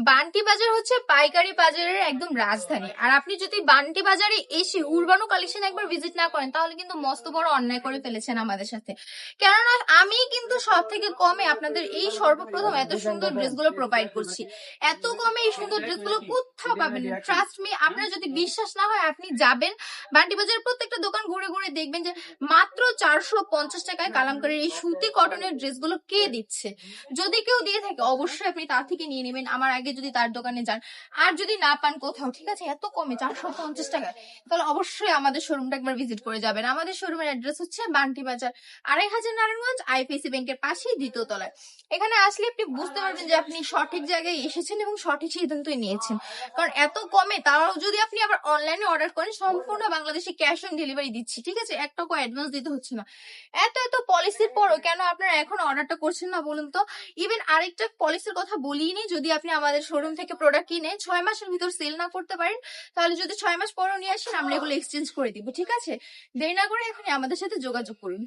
বান্টি বাজার হচ্ছে পাইকারি বাজারের একদম রাজধানী। আর আপনি যদি বান্টি বাজারে এসে উরবানো কালেকশন একবার ভিজিট না করেন তাহলে কিন্তু মস্ত বড় অন্যায় করে ফেলেছেন আমাদের সাথে। কেননা আমি কিন্তু সব থেকে কমে আপনাদের এই সর্বপ্রথম এত সুন্দর ড্রেসগুলো প্রোভাইড করছি। এত কমে এই সুন্দর ড্রেসগুলো কোথাও পাবেন না, ট্রাস্ট মি। আপনার যদি বিশ্বাস না হয় আপনি যাবেন বান্টি বাজারের প্রত্যেকটা দোকান ঘুরে ঘুরে দেখবেন যে মাত্র 450 টাকায় কালামকারীর এই সুতি কটনের ড্রেসগুলো কে দিচ্ছে। যদি কেউ দিয়ে থাকে অবশ্যই আপনি তার থেকে নিয়ে নেবেন আমার আগে যদি তার দোকানে যান। আর যদি না পান কোথাও, ঠিক আছে, এত কমে 450 টাকায়, তাহলে অবশ্যই আমাদের শোরুমটা একবার ভিজিট করে যাবেন। আমাদের শোরুমের অ্যাড্রেস হচ্ছে বান্টি বাজার 2500 নারায়ণগঞ্জ, আইপিসি ব্যাংকের পাশেই দ্বিতীয় তলায়। এখানে আসলে আপনি বুঝতে পারবেন যে আপনি সঠিক জায়গায় এসেছেন এবং সঠিক সিদ্ধান্তই নিয়েছেন। কারণ এত কমে, তাও যদি আপনি আবার অনলাইনে অর্ডার করেন, সম্পূর্ণ বাংলাদেশে ক্যাশ অন ডেলিভারি দিচ্ছি, ঠিক আছে, 1 টাকা অ্যাডভান্স দিতে হচ্ছে না। এত এত পলিসির পরও কেন আপনারা এখন অর্ডারটা করছেন না বলুন তো? ইভেন আরেকটা পলিসির কথা বলিনি, যদি আপনি আমাদের শোরুম থেকে প্রোডাক্ট কিনে 6 মাসের ভিতর সেল না করতে পারেন তাহলে যদি 6 মাস পরেও নিয়ে আসেন আমরা এগুলো এক্সচেঞ্জ করে দিব, ঠিক আছে? দেরি না করে এখনই আমাদের সাথে যোগাযোগ করুন।